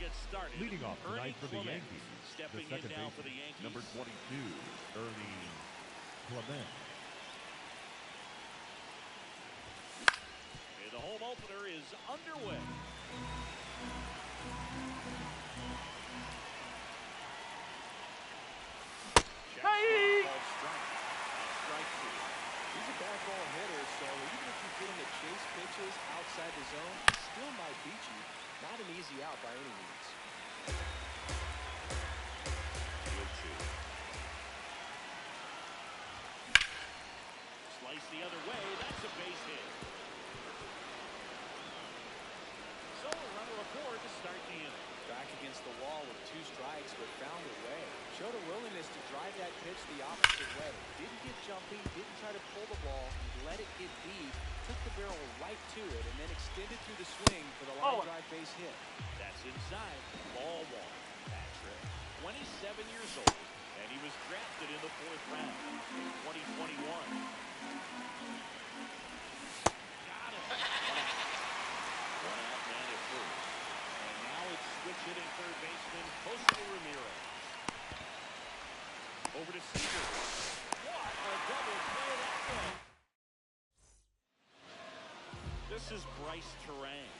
get started. Leading off tonight for the Clement Yankees, stepping the second in now baseman, for the Yankees. number 22, Ernie Clement. And the home opener is underway. Hey! Strike two. He's a bad ball hitter, so even if you get him to chase pitches outside the zone, he still might beat you. Not an easy out by any means. Good two. Slice the other way. That's a base hit. So a runner aboard to start the inning. Back against the wall with 2 strikes, but found a way. Showed a willingness to drive that pitch the opposite way. Didn't get jumpy, didn't try to pull the ball, let it get deep, took the barrel right to it, and then extended through the swing for the line drive base hit. That's inside. Ball 1. Patrick, 27 years old, and he was drafted in the 4th round in 2021. Got it. One out, man at first. And now it's switch hitting third baseman Jose Ramirez. Over to Seager. What a double play that way. This is Bryce Terang.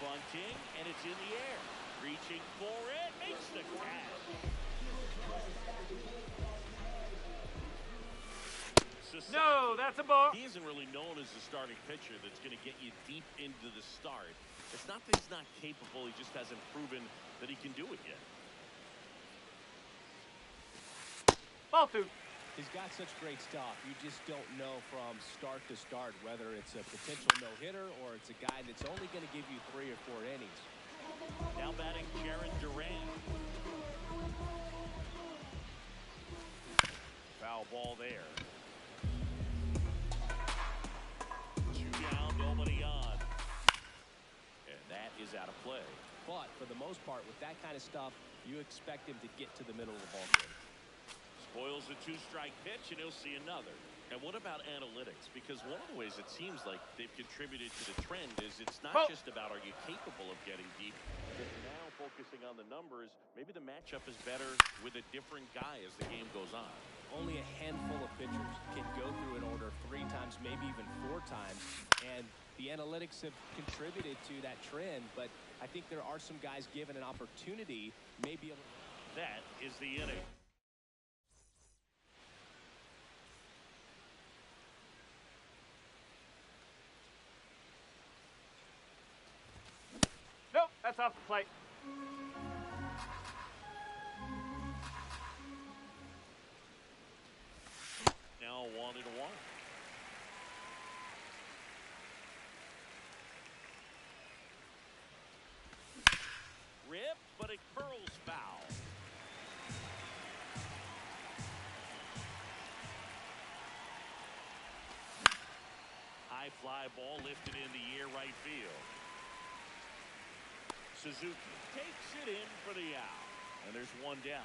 Bunting, and it's in the air. Reaching for it, makes the catch. No, that's a ball. He isn't really known as the starting pitcher that's going to get you deep into the start. It's not that he's not capable, he just hasn't proven that he can do it yet. Ball 2. He's got such great stuff. You just don't know from start to start whether it's a potential no-hitter or it's a guy that's only going to give you 3 or 4 innings. Now batting Jaron Duran. Foul ball there. 2 down, nobody on. And that is out of play. But for the most part, with that kind of stuff, you expect him to get to the middle of the ball game. Spoils a 2-strike pitch, and he'll see another. And what about analytics? Because one of the ways it seems like they've contributed to the trend is it's not just about are you capable of getting deep, but now focusing on the numbers, maybe the matchup is better with a different guy as the game goes on. Only a handful of pitchers can go through an order 3 times, maybe even 4 times, and the analytics have contributed to that trend, but I think there are some guys given an opportunity, maybe. That is the inning. Nope, that's off the plate. Now 1-1. Rip, but it curls foul. High fly ball lifted in the air right field. Suzuki takes it in for the out. And there's 1 down.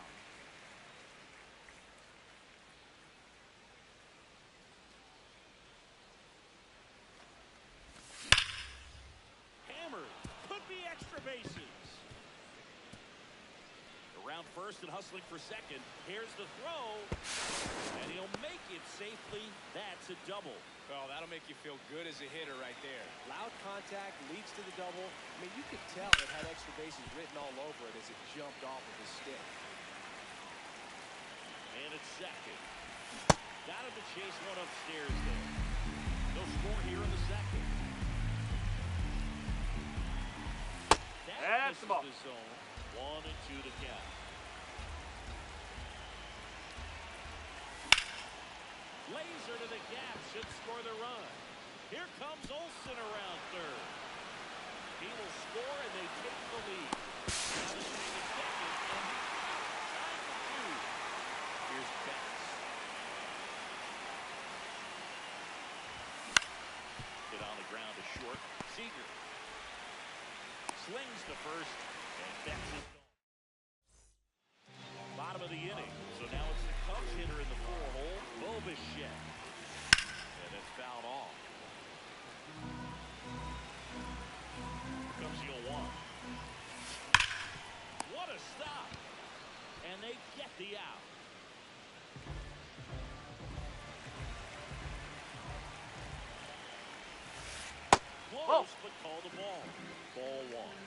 Hammered. Could be extra bases. Around first and hustling for second. Here's the throw. And he'll make it safely. That's a double. Well, that'll make you feel good as a hitter right there. Loud contact leads to the double. I mean, you could tell it had extra bases written all over it as it jumped off of his stick. And it's second. Got him to chase one upstairs there. No score here in the second. That's the ball. The zone. 1-2 to count. Laser to the gap should score the run. Here comes Olsen around third. He will score and they take the lead. Now the swing is second and tied for 2. Here's Betts. Hit on the ground to short. Seager slings to first and Betts is gone. Bottom of the inning. So now it's the Cubs hitter in the 4-hole, Bobichette. And it's fouled off. Ball. Close, but call the ball. Ball one.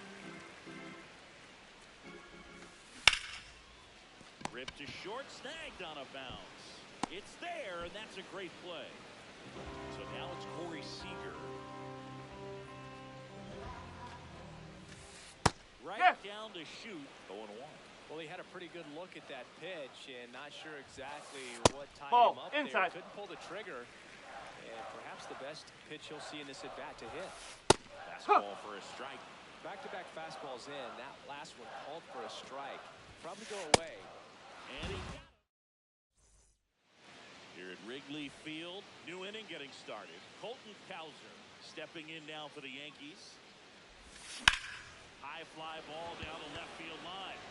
Ripped to short, snagged on a bounce. It's there, and that's a great play. So now it's Corey Seager. Right down to shoot. 0-1. Well, he had a pretty good look at that pitch and not sure exactly what tied Ball, him up inside. there. Couldn't pull the trigger. And perhaps the best pitch he'll see in this at-bat to hit. Fastball for a strike. Back-to-back fastballs in. That last one called for a strike. Probably go away. And he got it. Here at Wrigley Field, new inning getting started. Colton Cowser stepping in now for the Yankees. High fly ball down the left field line.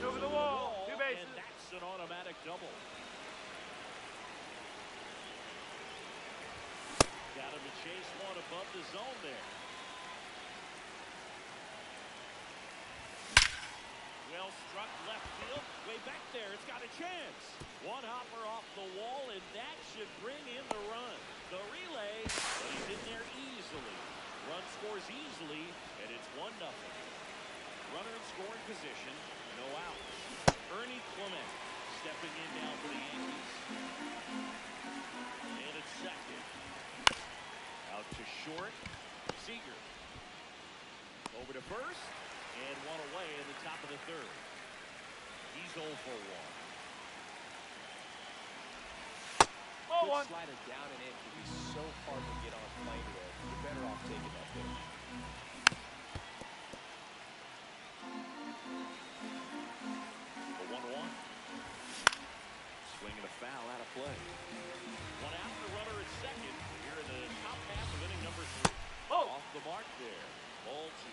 Over the wall. 2 bases. And that's an automatic double. Got him to chase one above the zone there. Well struck left field. Way back there. It's got a chance. One hopper off the wall, and that should bring in the run. The relay, but he's in there easily. Run scores easily, and it's 1-0. Runner in scoring position. No outs. Ernie Clement stepping in now for the Yankees. And it's second. Out to short. Seager. Over to first. And one away in the top of the third. He's 0 for 1. Ball Good 1. slider down and in can be so hard to get on a plane with. You're better off taking that pitch. The 1-1. Swinging a foul out of play. One out, the runner at second. Here in the top half of inning number 3. Oh. Off the mark there. Ball 2.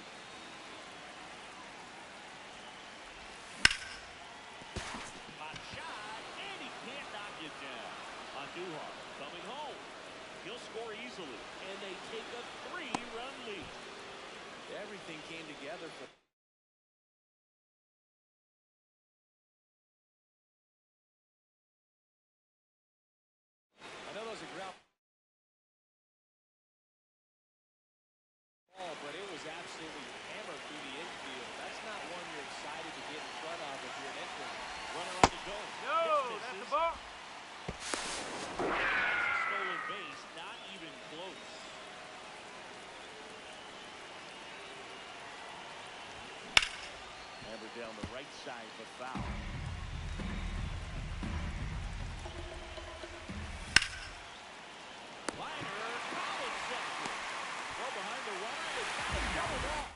Hot shot, and he can't knock it down. Andujar coming home. He'll score easily, and they take a 3-run lead. Everything came together for I know that was a ground ball, but it was absolutely hammered through the infield. That's not one you're excited to get in front of if you're an infant. Runner on the go. No, Pitch that's the misses. ball. Stolen base, not even close. Hammered down the right side for foul. Liner, college section. Well behind the runner, they got him doubled off.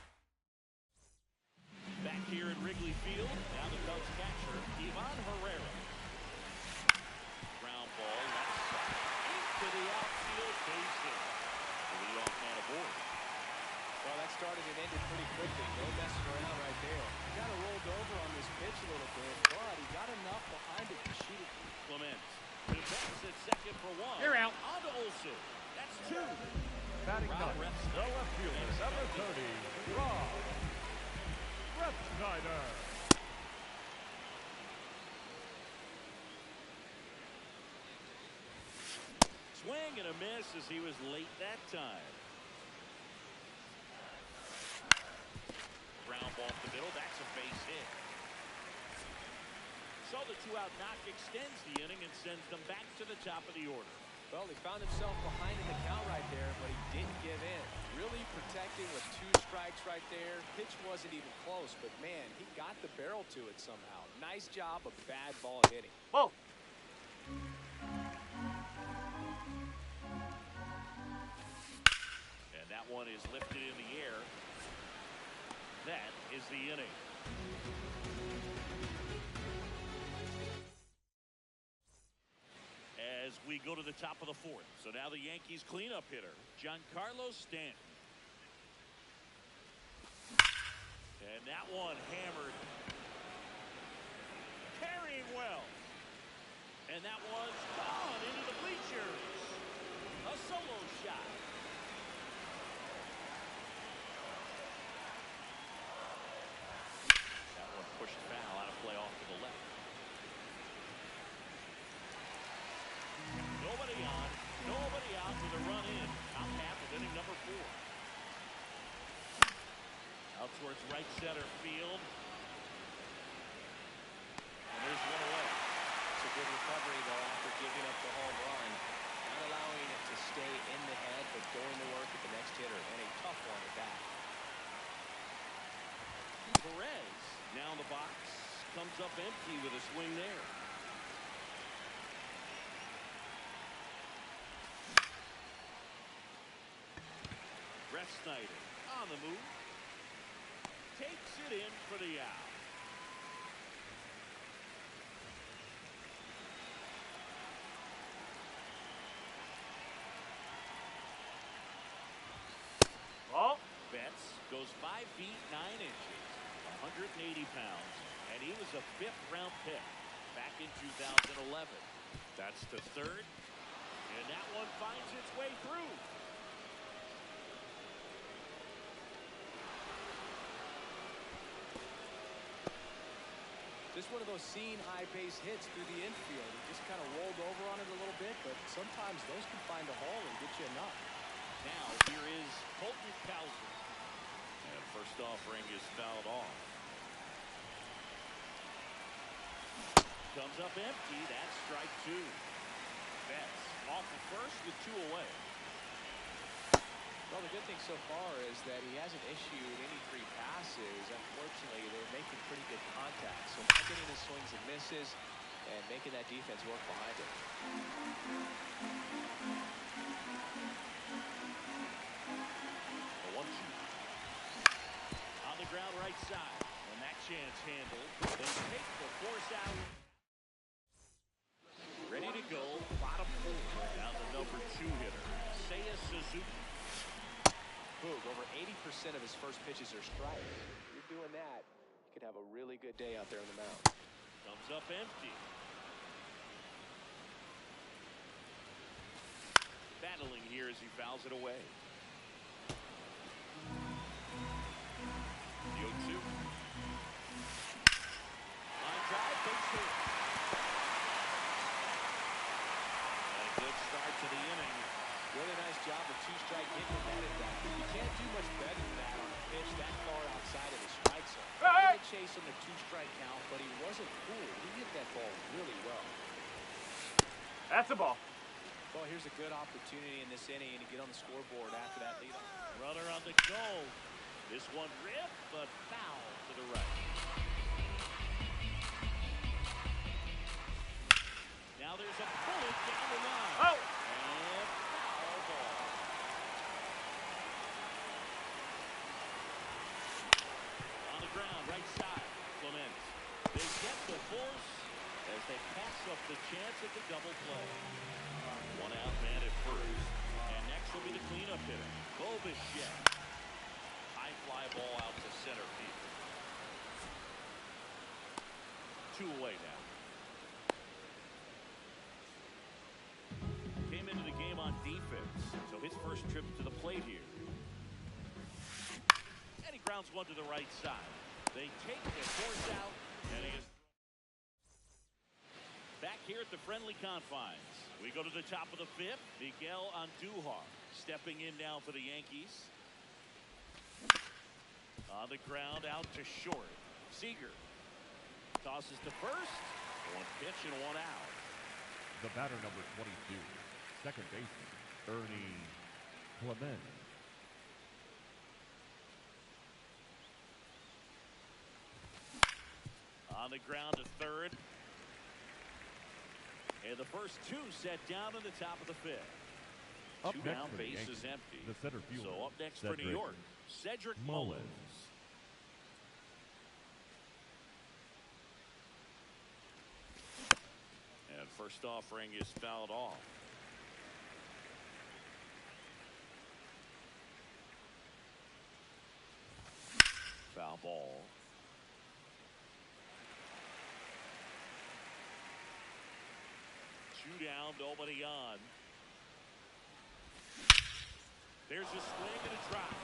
Back here at Wrigley Field, now the Cubs catcher, Ivan Herrera. Ground ball, left side, into the outfield, base hit. The leadoff man aboard. Well, that started and ended pretty quickly. No messing around right there. He got rolled over on this pitch a little bit, but he got enough behind it to shoot it. Clement. Defense at second for 1. You're out. On to Olsen. That's 2. Batting Rob ninth, Refsnyder. the left fielder, number 30, Rob Refsnyder. Swing and a miss as he was late that time. Ground ball up the middle. That's a base hit. So the 2-out knock extends the inning and sends them back to the top of the order. Well, he found himself behind in the count right there, but he didn't give in. Really protecting with 2 strikes right there. Pitch wasn't even close, but man, he got the barrel to it somehow. Nice job of bad ball hitting. Ball. And that one is lifted in the air. That is the inning. As we go to the top of the 4th. So now the Yankees cleanup hitter, Giancarlo Stanton. And that one hammered. Carrying well. And that one's gone into the bleachers. A solo shot. That one pushed foul out of play off to the left. Nobody on, nobody out with a run in. top half of inning number 4. Out towards right center field. And there's one away. It's a good recovery, though, after giving up the home run. Not allowing it to stay in the head, but going to work at the next hitter. And a tough one at that. Perez now in the box. Comes up empty with a swing there. Snyder on the move. Takes it in for the out. Ball. Betts goes 5 feet 9 inches, 180 pounds, and he was a 5th-round pick back in 2011. That's the 3rd, and that one finds its way through. Just one of those seen high base hits through the infield. He just kind of rolled over on it a little bit, but sometimes those can find a hole and get you enough. Now here is Colton Cowser. And first offering is fouled off. Comes up empty. That's strike 2. Betts off the first with 2 away. Well, the good thing so far is that he hasn't issued any free passes. Unfortunately, they're making pretty good contact. So not getting his swings and misses and making that defense work behind it. A 1-2. On the ground right side. And that chance handled. They take the force out. Ready to go. Bottom 4. Now the number 2 hitter, Seiya Suzuki. Boog, over 80% of his first pitches are strikes. If you're doing that, you could have a really good day out there on the mound. Comes up empty. Battling here as he fouls it away. The 0-2. Line drive, base hit. And a good start to the inning. Really nice job of 2-strike getting that at that. You can't do much better than that on a pitch that far outside of the strike zone. He did chase on the 2-strike count, but he wasn't fooled. He hit that ball really well. That's a ball. Well, here's a good opportunity in this inning to get on the scoreboard after that lead. Runner on the go. This one ripped, but foul to the right. Now there's a bullet down the line. Oh! And foul ball. On the ground, right side. Clement. They get the force as they pass up the chance at the double play. One out man at first. And next will be the cleanup hitter, Bo Bichette. High fly ball out to center field. 2 away now. Came into the game on defense, so his first trip to the plate here. And he grounds one to the right side. They take the force out, and he is back here at the friendly confines. We go to the top of the 5th. Miguel Andujar stepping in now for the Yankees. On the ground, out to short. Seager tosses to first. 1 pitch and 1 out. The batter, number 22, second baseman, Ernie Clement. On the ground to third. And the first 2 set down in the top of the 5th. Up 2 next down, for the base Yankees, is empty. the center fielder, So up next for New Cedric York, Cedric Mullins. And first offering is fouled off. Foul ball. Two down, nobody on. There's a swing and a drop.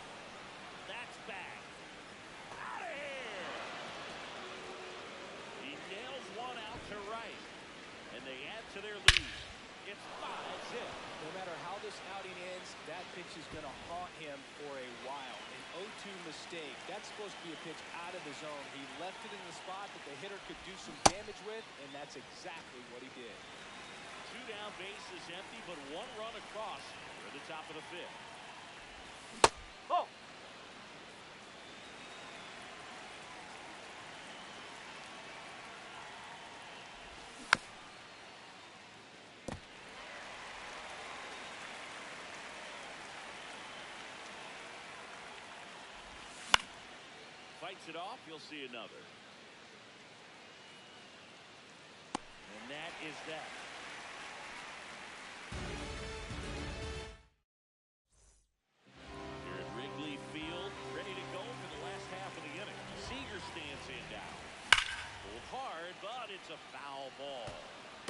That's back. Out of here. He nails one out to right. And they add to their lead. It's 5 zip. No matter how this outing ends, that pitch is going to haunt him for a while. An 0-2 mistake. That's supposed to be a pitch out of the zone. He left it in the spot that the hitter could do some damage with, and that's exactly what he did. 2 down, base is empty, but 1 run across at the top of the 5th. Oh! Fights it off, you'll see another. And that is that. Here at Wrigley Field, ready to go for the last half of the inning. Seager stands in now. Pulled hard, but it's a foul ball.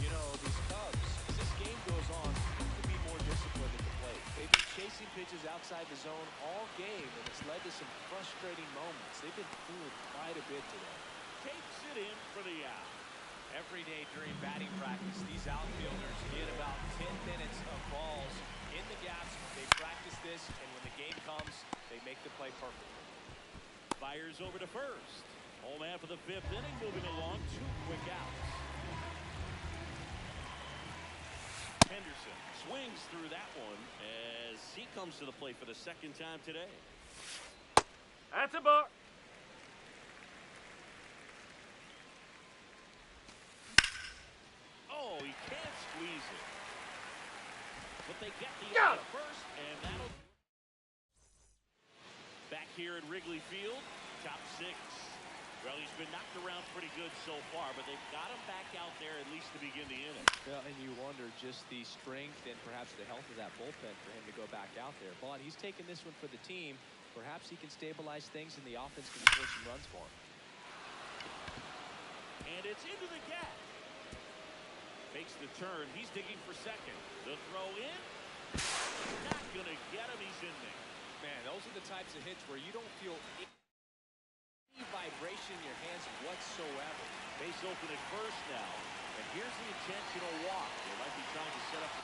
You know, these Cubs, as this game goes on, have to be more disciplined at the plate. They've been chasing pitches outside the zone all game, and it's led to some frustrating moments. They've been fooled quite a bit today. Takes it in for the out. Every day during batting practice, these outfielders get about 10 minutes of balls in the gaps. They practice this, and when the game comes, they make the play perfectly. Fires over to first. Home half of the 5th inning, moving along. 2 quick outs. Henderson swings through that one as he comes to the plate for the 2nd time today. That's a ball. Oh, he can't squeeze it. But they get the Yeah. out at first, and that'll... Back here at Wrigley Field, top 6. Well, he's been knocked around pretty good so far, but they've got him back out there at least to begin the inning. Well, and you wonder just the strength and perhaps the health of that bullpen for him to go back out there. But he's taking this one for the team. Perhaps he can stabilize things and the offense can score some runs for him. And it's into the gap. Makes the turn. He's digging for second. The throw in. Not going to get him. He's in there. Man, those are the types of hits where you don't feel any vibration in your hands whatsoever. Base open at first now. And here's the intentional walk. They might be trying to set up.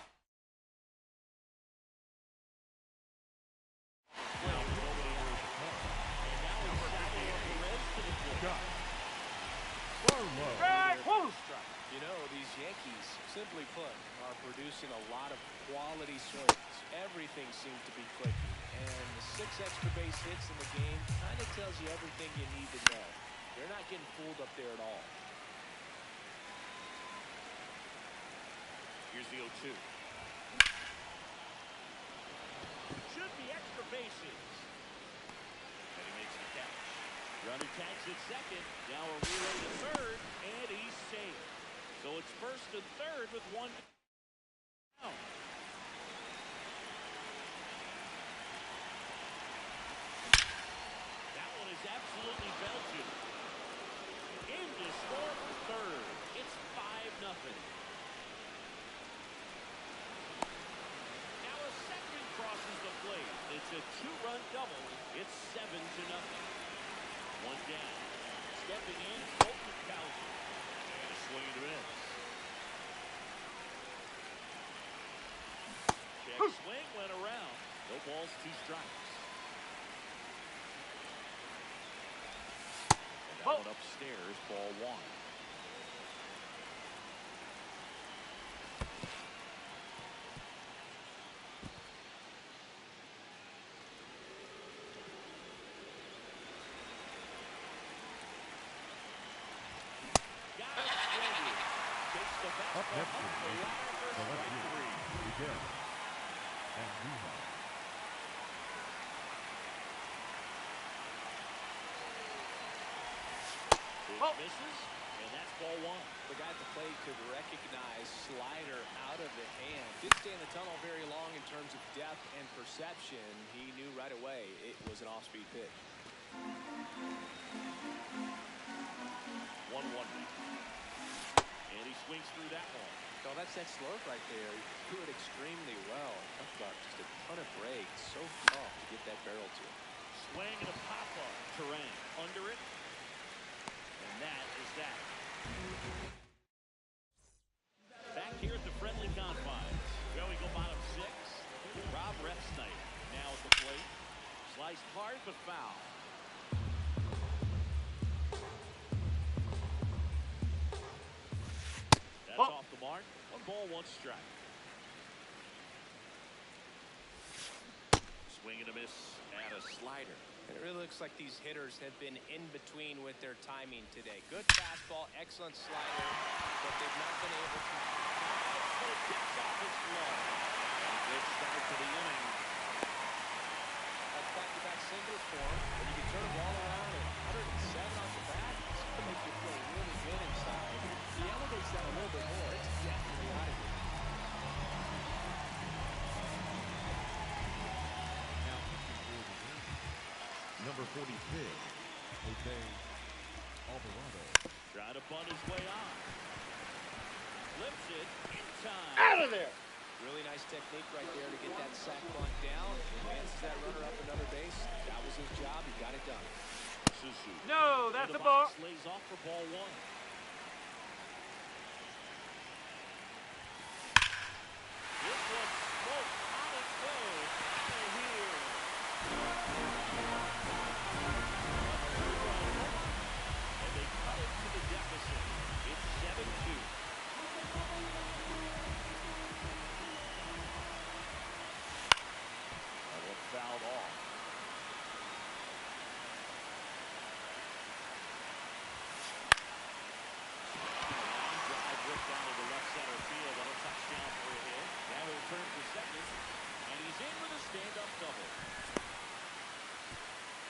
And now it's Salvador Perez to the plate. Barlow. Right. Whoa. You know, these Yankees, simply put, are producing a lot of quality swings. Everything seems to be clicking. And the 6 extra base hits in the game kind of tells you everything you need to know. They're not getting fooled up there at all. Here's the 0-2. Should be extra bases. And he makes the catch. Runner tags at second. Now a relay to third, and he's safe. So it's first and third with 1 down. That one is absolutely belted. In to score for third. It's 5-0. Now a second crosses the plate. It's a 2-run double. It's 7-0. 1 down. Stepping in, Colton Cowser. And a swing and a miss. Check swing, went around. No balls, 2 strikes. And that one upstairs, ball 1. Up next is the left field. Begin. And Newman. It misses, and that's ball 1. The guy at the plate could recognize slider out of the hand. Didn't stay in the tunnel very long in terms of depth and perception. He knew right away it was an off-speed pitch. 1-1 now. And he swings through that one. So that's that slurve right there. He threw it extremely well. Talk about just a ton of breaks. So tough to get that barrel to. Swing and a pop-up. Terrain under it. And that is that. Back here at the friendly confines. a foul. That's off the mark. 1 ball, 1 strike. Swing and a miss and a slider. And it really looks like these hitters have been in between with their timing today. Good fastball, excellent slider, but they've not been able to. Gets off his glove. Good start to the inning. That's back-to-back singles for him. When you can turn a ball around at 107 off the bat, it's going to make you feel really good inside. He elevates that a little bit more. It's definitely out of here. Number 46, Jose Alvarado. Trying to bunt his way on. Flips it in time. Out of there. Really nice technique right there to get that sac bunt down. Advances that runner up another base. That was his job. He got it done. Suzuki. No, that's In the a ball. box, lays off for ball 1. This was smoked on its way out of here. And they cut it to the deficit. It's 7-2. That one fouled off. Line drive ripped down to the left center field. That'll touchdown for a hit. Now he'll turn for second. And he's in with a stand-up double.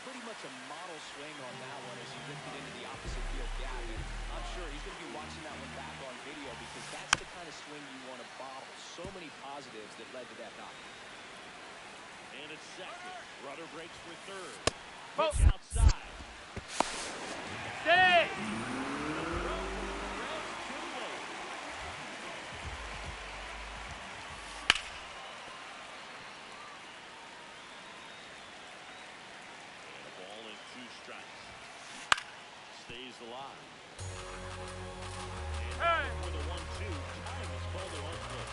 Pretty much a model swing on that one as he ripped it into the opposite field gap. And I'm sure he's going to be watching that one back on video because that's the kind of swing you want to bottle. So many positives that led to that knock. And it's second. Runner breaks for third. Oh. Pitch outside. Stay. Strikes. Stays alive. Hey. And with a 1-2, time is called to unplay.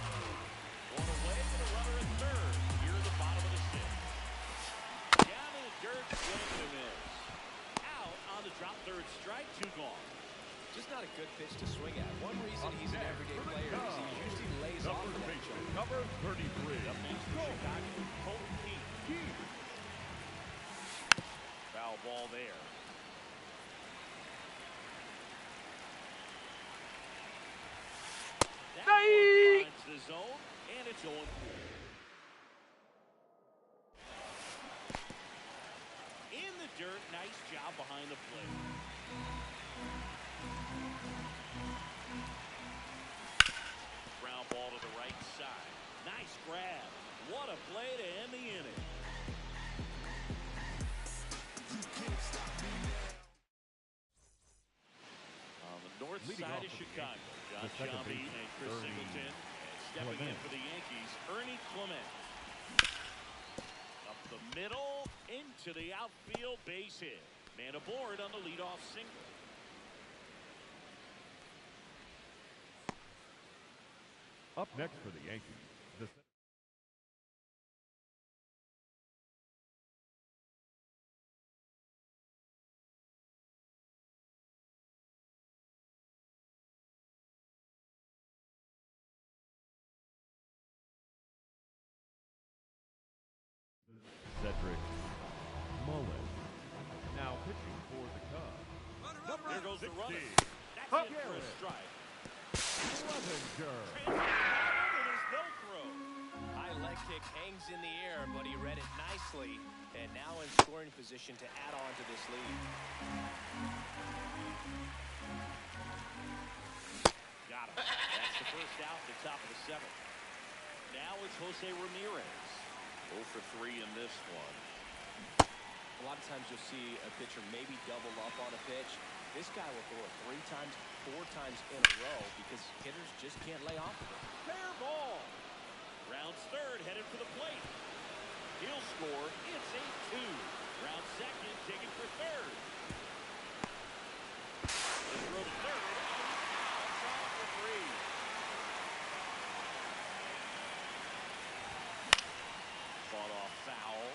One away with a runner at third. Here at the bottom of the 6th. Down in the dirt, swing and a miss. Out on the drop third strike, 2 gone. Just not a good pitch to swing at. One reason he's an everyday player is he usually lays off of that jump. Number 33. Up next for Chicago, Colton Keith. Foul ball there. That one finds the zone, and it's 0-4. In the dirt, nice job behind the plate. Ground ball to the right side. Nice grab. What a play to end the inning. On the north side of Chicago, John Sciambi and Chris Singleton. And stepping in for the Yankees, Ernie Clement. Up the middle, into the outfield, base hit. Man aboard on the leadoff single. Up next for the Yankees, the Cedric Mullen. Now pitching for the Cubs. There goes the runner. That's Up it for a Garrett. strike. Clevenger. There's no throw. High leg kick hangs in the air, but he read it nicely. And now in scoring position to add on to this lead. Got him. That's the first out at the top of the 7th. Now it's Jose Ramirez. 0 for 3 in this one. A lot of times you'll see a pitcher maybe double up on a pitch. This guy will throw it 3 times, 4 times in a row because hitters just can't lay off of it. Fair ball. Rounds third, headed for the plate. He'll score. It's 8-2. Round second, taken for third. They throw to third. It's on for 3. Fought off foul.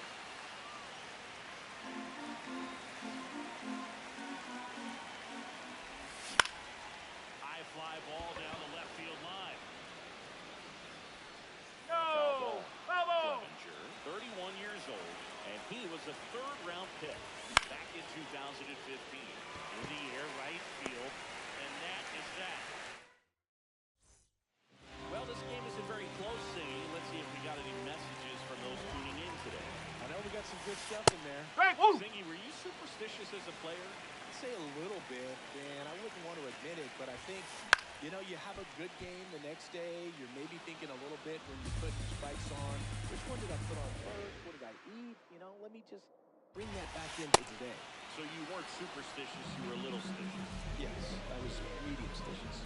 High fly ball down the left field line. No! Bravo! Clevenger, 31 years old, and he was a third-round pick back in 2015. In the air, right field, and that is that. Well, this game isn't very close, Singy. Let's see if we got any messages from those tuning in today. I know we got some good stuff in there. Hey, woo! Singy, were you superstitious as a player? I'd say a little bit, and I wouldn't want to admit it, but I think, you know, you have a good game the next day. You're maybe thinking a little bit when you put your spikes on. Which one did I put on first? What did I eat? You know, let me just bring that back into today. So you weren't superstitious, you were a little stitious. Yes, I was medium stitious.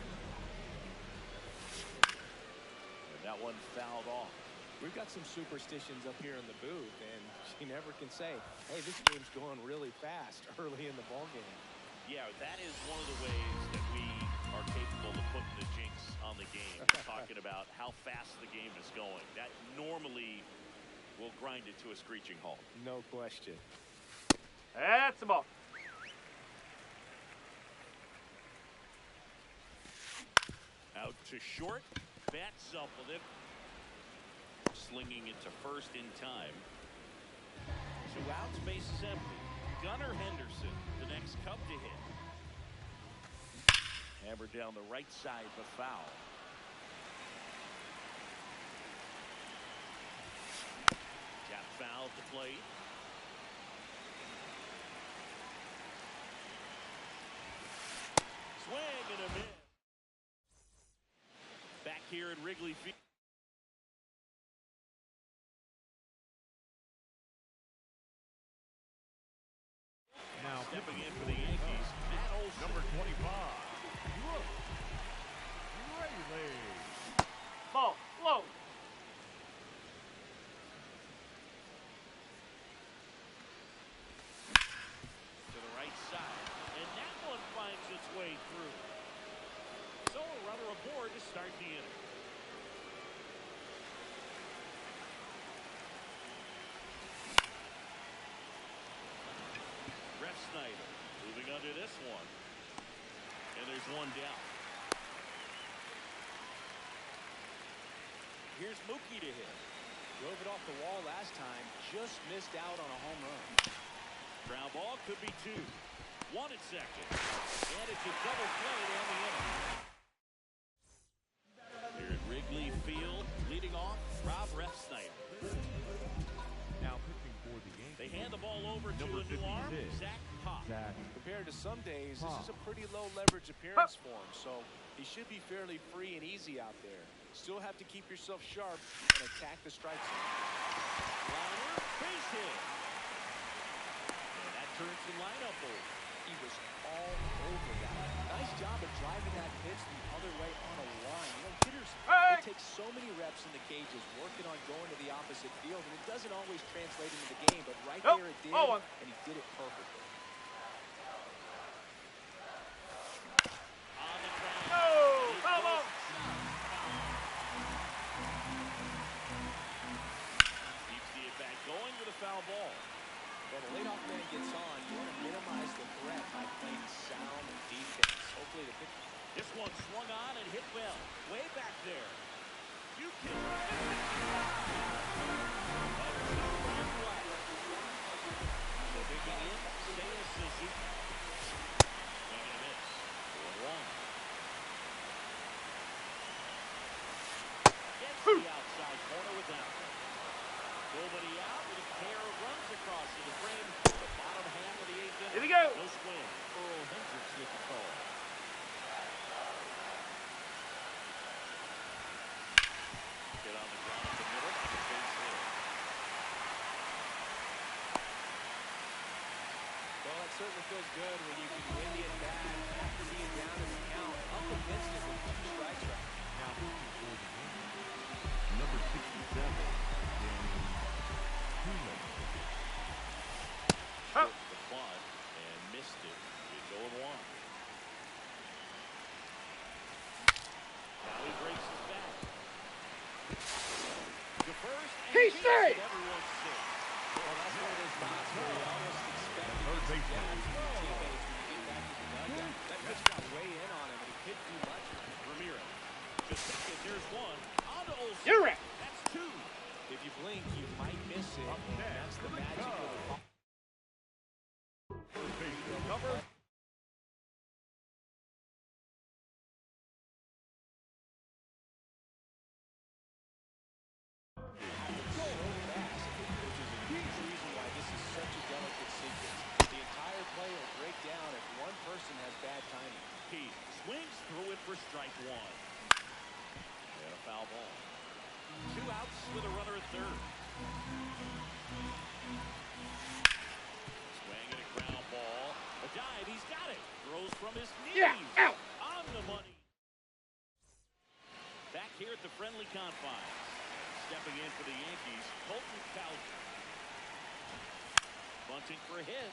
And that one fouled off. We've got some superstitions up here in the booth, and you never can say, hey, this game's going really fast early in the ball game. Yeah, that is one of the ways that we are capable of putting the jinx on the game. Talking about how fast the game is going. That normally will grind it to a screeching halt. No question. That's the ball. Out to short. Bats up with it. Slinging it to first in time. 2 outs, base is empty. Gunnar Henderson, the next Cub to hit. Hammered down the right side, but foul. Tap foul to plate. Swing and a miss. Back here at Wrigley Field. Now Stepping in for the Yankees, Matt Olson. number 25. Look. Riley. Ball. Low. To the right side, and that one finds its way through. So a runner aboard to start the inning. Snyder moving under this one, and there's one down. Here's Mookie to hit. Drove it off the wall last time, just missed out on a home run. Ground ball could be 2. 1 at second, and it's a double play down the inning. Here at Wrigley Field, leading off, Rob Refsnyder. Now pitching for the Yankees. They hand the ball over to Number a new arm, 56. Zach Pop. Zach. Compared to some days, this Huh. is a pretty low leverage appearance for him, so he should be fairly free and easy out there. Still have to keep yourself sharp and attack the strike zone. Liner, base hit. And that turns the lineup over. He was all over that. Nice job of driving that pitch the other way on a line. You know, hitters, Hey! they take so many reps in the cages working on going to the opposite field, and it doesn't always translate into the game, but right Nope. there it did, Oh, and he did it perfectly. On the ground. No! Foul ball. Keeps the at-bat going with a foul ball. When a leadoff man gets on, you want to minimize the threat by playing sound defense. Hopefully the pitch. This one swung on and hit well. Way back there. You can. So digging in, Seiya Suzuki. Making a miss. 4-1. Gets the outside corner with that one. Nobody out with a pair of runs across to the frame. The bottom half of the 8th inning. Here we go. No swing. Earl Hendricks with the call. Hit on the ground in the middle. Base hit. Well, that certainly feels good when you can win the at-bat after being down in the count. Up against it with 2 strikes right now. Now pitching for the Yankees. Number 67. Took the quad and missed it. It's 0-1. Now he breaks his back. To first, and He's safe. everyone's safe. Well, that's one of those spots where you almost expect to get Teammates, when you get back to the dugout, that pitch got way in on him, and he couldn't do much. Ramirez. Just second, there's one. On to Olsen. You're it. That's two. If you blink, you might miss it. That's the magic of the ball. Number Reason why this is such a delicate sequence. The entire play will break down if one person has bad timing. He swings through it for strike one. And a foul ball. 2 outs with a runner at third. Swing and a ground ball. A dive, he's got it. Throws from his knees. Yeah, out. On the money. Back here at the friendly confines. Stepping in for the Yankees, Colton Cowser. Bunting for a hit.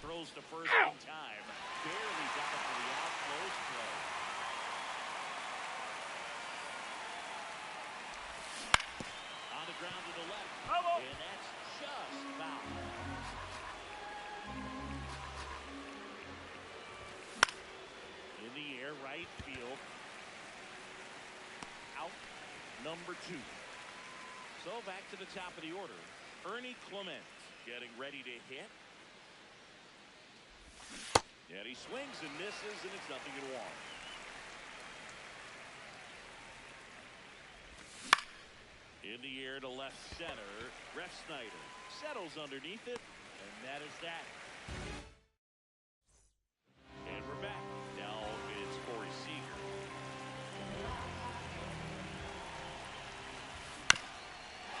Throws to first in time. Barely got it for the out. Close play. On the ground to the left. Bravo. And that's just foul. In the air, right field. Out number 2. So back to the top of the order. Ernie Clement getting ready to hit. And he swings and misses, and it's 0-1. In the air to left center. Rex Snyder settles underneath it, and that is that. And we're back. Now it's Corey Seager.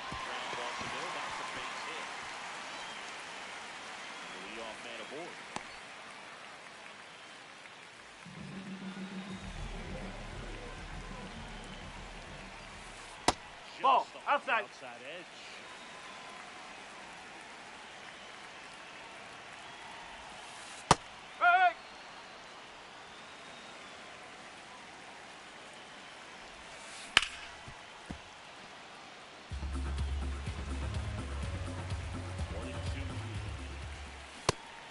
Ground ball to go. That's a base hit. The leadoff man aboard. Ball, Just off the outside. outside edge. Hey. One and two.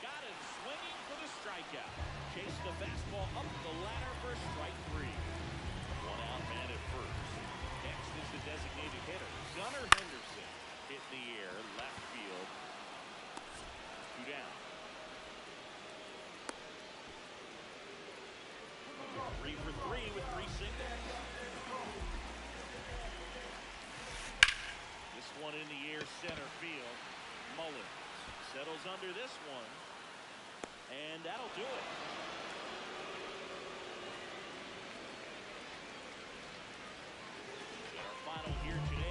Got it swinging for the strikeout. Chased the fastball up the ladder for strike 3. 1 out, man at first. Next is the designated hitter, Gunnar Henderson. Hit in the air, left field. 2 down. 3 for 3 with 3 singles. This one in the air, center field. Mullins settles under this one. And that'll do it. And our final here today.